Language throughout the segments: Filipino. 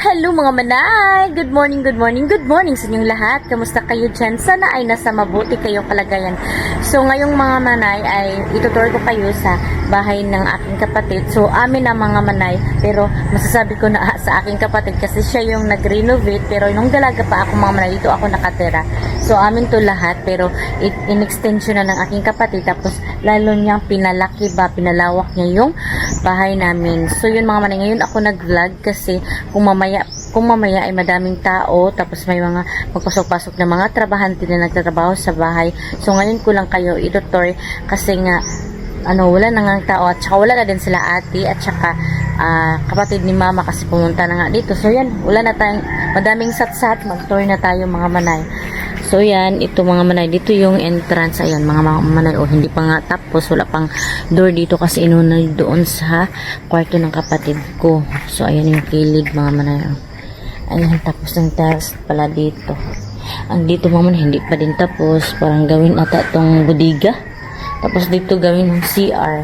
Hello mga manay! Good morning, good morning, good morning sa inyong lahat. Kamusta kayo dyan? Sana ay nasa mabuti kayong kalagayan. So ngayong mga manay ay itutur ko kayo sa bahay ng aking kapatid. So amin na mga manay, pero masasabi ko na sa aking kapatid kasi siya yung nag-renovate. Pero nung dalaga pa ako mga manay, dito ako nakatira. So amin to lahat, pero in-extension na ng aking kapatid. Tapos lalo niyang pinalaki ba, pinalawak niya yung bahay namin. So yun mga manay, ngayon ako nag-vlog kasi kung mamaya ay madaming tao, tapos may mga magpasok-pasok na mga trabahante na nagtatrabaho sa bahay. So ngayon ko lang kayo itutur kasi nga wala na nga tao, at saka wala na din sila ate at saka kapatid ni mama kasi pumunta na nga dito. So yan, wala na tayong madaming satsat, mag-tour na tayo mga manay. So yan, ito mga manay, dito yung entrance. Ayan mga manay, hindi pa nga tapos, wala pang door dito kasi inunay doon sa kwarto ng kapatid ko. So ayan yung kilid mga manay. Ayan, tapos ng tiles pala dito. Ang dito mga manay, hindi pa din tapos, parang gawin ata tong budiga. Tapos dito gawin ng CR.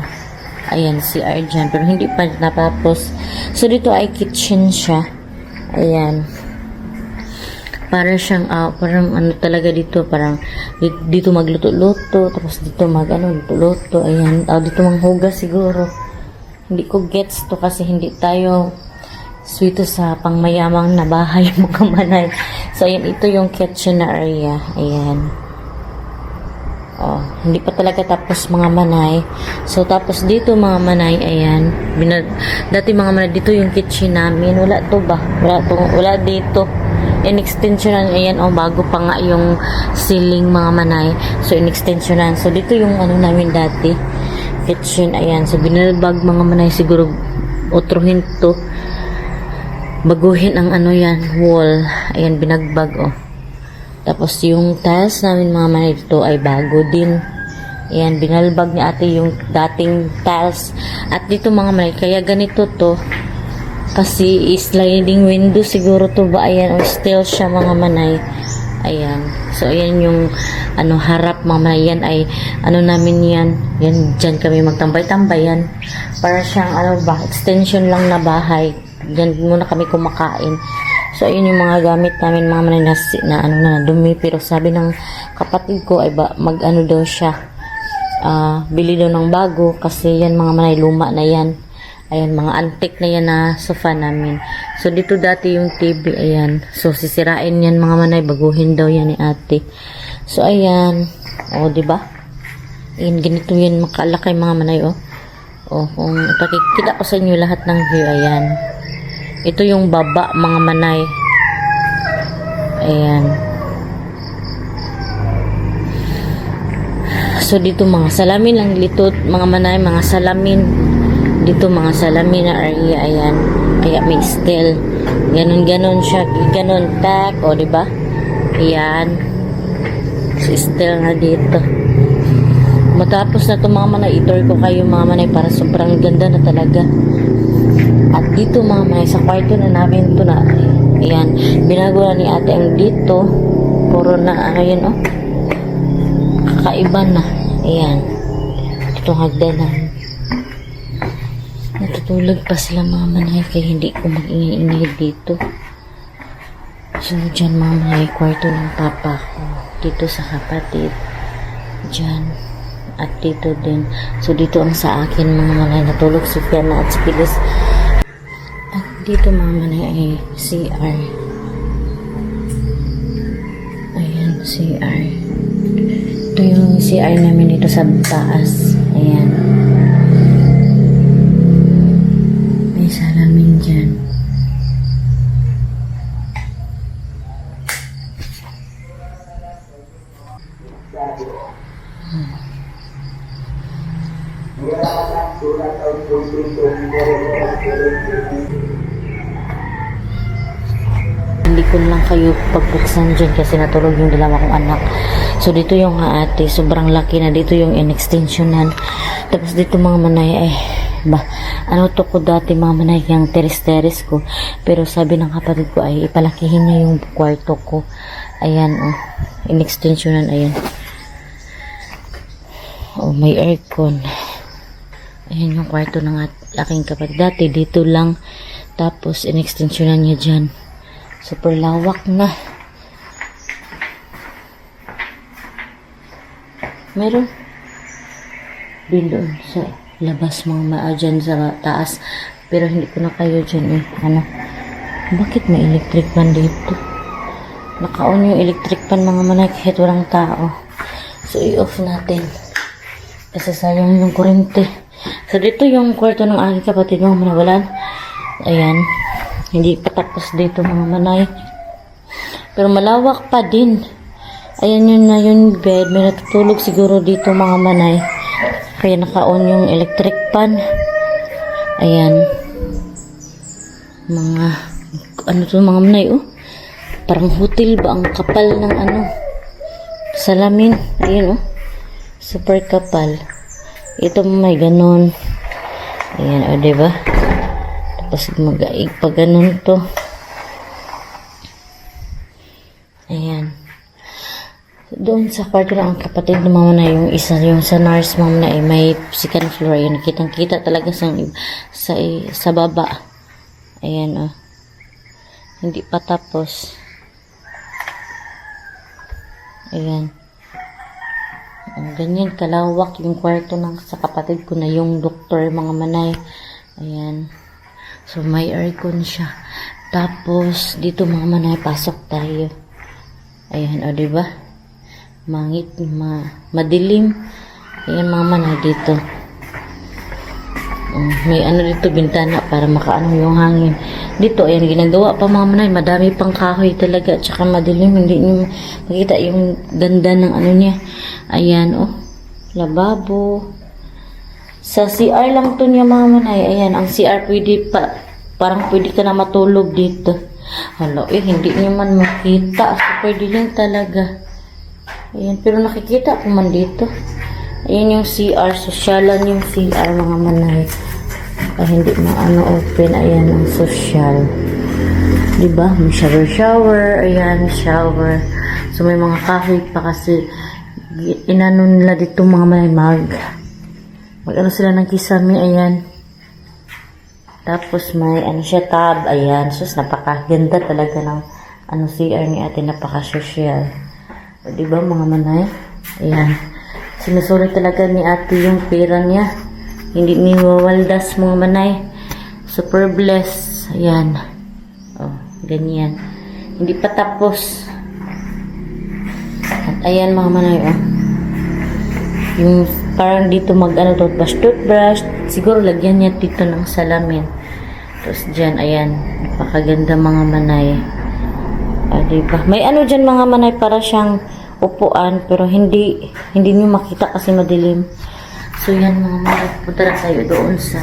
Ayan, CR dyan, pero hindi pa natapos. So dito ay kitchen siya. Ayan. Para siyang parang talaga dito, parang dito magluto-luto, tapos dito luto-luto. Ayan, dito manghugas siguro. Hindi ko gets to kasi hindi tayo sweeto sa pangmayamang na bahay mga manay. So ayan, ito yung kitchen na area. Ayan. Hindi pa talaga tapos mga manay. So tapos dito mga manay, ayan, dati mga manay, dito yung kitchen namin. Wala to ba? Wala dito. In-extensionan, ayan, bago pa nga yung ceiling mga manay. So in-extensionan. So dito yung namin dati, kitchen, ayan. So binalbag mga manay, siguro otruhin to, baguhin ang yan, wall. Ayan, binagbag, Tapos yung tiles namin mga manay dito ay bago din. Ayan, binalbag ni ate yung dating tiles. At dito mga manay, kaya ganito to, kasi sliding window siguro to ba, ayan, still siya mga manay. Ayan, so ayan yung harap mga manay. Yan ay namin yan, dyan kami magtambay-tambay yan. Para siyang extension lang na bahay. Dyan muna kami kumakain. So ayun yung mga gamit namin mga manay na dumi. Pero sabi ng kapatid ko ay daw siya, bili daw ng bago kasi yan mga manay, luma na yan. Ayan, mga antique na yan na sofa namin. So, dito dati yung TV, ayan. So, sisirain yan mga manay, baguhin daw yan ni ate. So, ayan. Diba? Ayan, ganito yan, makalakay mga manay, kung ipakikita ko sa inyo lahat ng view, ayan. Ito yung baba, mga manay. Ayan. So, dito mga salamin lang litot, mga manay, mga salamin. Dito mga salamin na area, ayan. Kaya may steel. Ganon siya. Ganon tak. Diba? Ayan. So, steel na dito. Matapos na ito mga manay, itur ko kayo mga manay para sobrang ganda na talaga. At dito mga manay, sa kwarto na namin ito na, ayan. Binago na ni ate ang dito. Puro na, ayan, kakaiba na. Ayan. Itong hagdanan. Natutulog pa sila mga manay kaya hindi ko mag-ingay dito. So dyan mga manay, kwarto ng papa ko, dito sa kapatid dyan, at dito din. So dito ang sa akin mga manay, natulog si Fiana at si Pilis. At dito mga manay ay CR. Ayan, CR. Ito yung CR namin dito sa taas. Ayan, salamin dyan. Hindi ko lang kayo pagbuksan dyan kasi natulog yung dalawa kong anak. So dito yung ate, sobrang laki na. Dito yung in-extensionan. Tapos dito mga manay to ko dati mga manay, yung teres-teres ko. Pero sabi ng kapatid ko ay ipalakihin niya yung kwarto ko. Ayan, in-extensionan, ayan. May aircon. Ayan yung kwarto ng aking kapatid. Dati dito lang Tapos, in-extensionan niya dyan. Super lawak na. Meron din doon sa labas mga dyan sa taas. Pero hindi ko na kayo dyan bakit may electric pan dito? Naka-on yung electric pan mga manay kahit walang tao. So, i-off natin. Kasi sayang yung kurente. So, dito yung kwarto ng aking kapatid mga manawalan. Ayan. Hindi pa tapos dito mga manay. Pero malawak pa din. Ayan yun na yung bed. May natutulog siguro dito mga manay. Kaya naka-on yung electric pan. Ayan. Mga manay parang hotel ba ang kapal ng salamin. Ayan super kapal. Ito may ganon. Ayan diba? Tapos mag-aig pa ganon to. Ayan. Doon sa kwarto ng ang kapatid ng mama na yung isa yung sa nurse mama na may second floor. Ayan, kitang-kita talaga sa baba. Ayan hindi pa tapos. Ayan. Ganyan kalawak yung kwarto ng sa kapatid ko na yung doktor mga manay. Ayan. So may aircon siya. Tapos dito mga manay pasok tayo. Ayan diba? Madilim. Ayan mga manay dito. May dito bintana para makaano yung hangin. Dito ayan ginagawa pa mga manay. Madami pang kahoy talaga. Tsaka madilim. Hindi nyo makita yung ganda ng niya. Ayan lababo. Sa CR lang to niya mga manay. Ayan ang CR pwede pa. Parang pwede ka na matulog dito. Hala hindi nyo man makita. Super dilim talaga. Ayan pero nakikita ko man dito. Ayan yung CR. Sosyalan yung CR mga manay. Hindi open. Ayan ang social. Diba? May shower. Ayan, shower. So, may mga kahoy pa kasi inano nila dito mga manay mag sila ng kisame. Ayan. Tapos may siya tab. Ayan. Sus, napakaganda talaga ng CR ni ate. Napaka-social. Diba mga manay? Ayan. Sinusulit talaga ni ate yung pera niya. Hindi niwawaldas mga manay. Super blessed. Ayan. Ganyan. Hindi pa tapos. At ayan mga manay. Yung parang dito toothbrush. Siguro lagyan niya dito ng salamin. Tapos dyan, ayan. Napakaganda mga manay. Diba? May dyan mga manay para siyang upuan pero hindi nyo makita kasi madilim. So yan mga manay, punta na tayo doon sa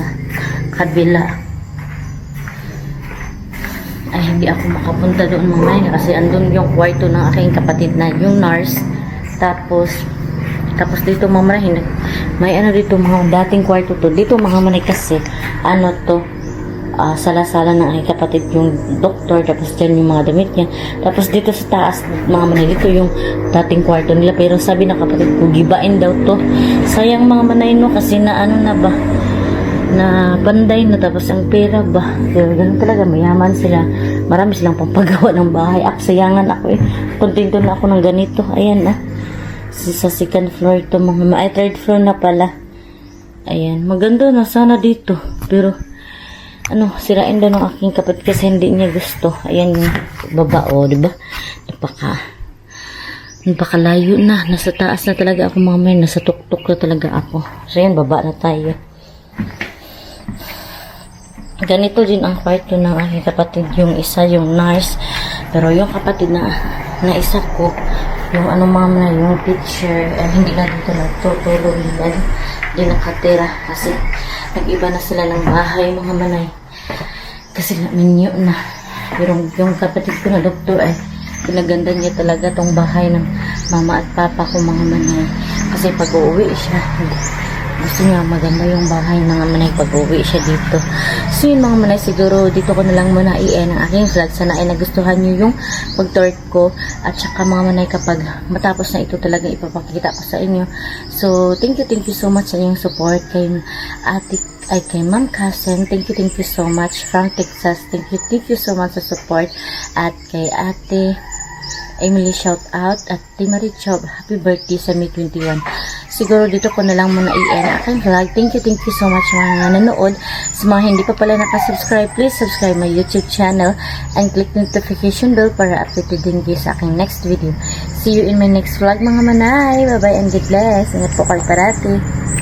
kabila. Ay hindi ako makapunta doon mga manay kasi andun yung kwarto ng aking kapatid na yung nurse. Tapos dito mga manay, may dito mga dating kwarto to. Dito mga manay kasi sala-sala ng aking kapatid yung doktor, tapos dyan yung mga damit niya. Tapos dito sa taas mga manay, dito yung dating kwarto nila, pero sabi ng kapatid ko gibain daw to. Sayang mga manay kasi na na panday na, tapos ang pera ba, pero ganun talaga, mayaman sila, marami silang pampagawa ng bahay. Sayangan ako kontento na ako ng ganito. Ayan sa second floor to mga third floor na pala. Ayan, maganda na sana dito, pero sirain daw ng aking kapatid kasi hindi niya gusto. Ayan yung baba, diba? Napakalayo na. Nasa taas na talaga ako mamaya. Nasa tuktok na talaga ako. So, yan, baba na tayo. Ganito din ang kwarto ng aking kapatid. Yung isa, yung nurse. Pero yung kapatid na isa ko, yung mamaya, yung teacher, hindi na dito nagtutulog. Hindi nakatira kasi nag-iba na sila ng bahay mga manay. Kasi minyo na. Pero yung kapatid ko na doktor pinaganda niya talaga tong bahay ng mama at papa ko mga manay. Kasi pag uuwi siya, gusto niya maganda yung bahay ng manay pag uuwi siya dito. So yun mga manay, siguro dito ko na lang muna i-end ang aking vlog. Sana ay nagustuhan nyo yung pag-tour ko. At saka mga manay, kapag matapos na ito talaga ipapakita ko sa inyo. So thank you so much sa inyong support kay ate ay kay Ma'am Cousin, thank you so much. From Texas, thank you so much sa support. At kay Ate Emily, shout out. At Timari Chob, happy birthday sa May 21. Siguro dito ko na lang muna i-end aking vlog. Thank you so much mga nanonood. Sa mga hindi pa pala nakasubscribe, please subscribe my YouTube channel and click notification bell para updated din kayo sa aking next video. See you in my next vlog mga manay. Bye bye and God bless. Ingat po kayo parati.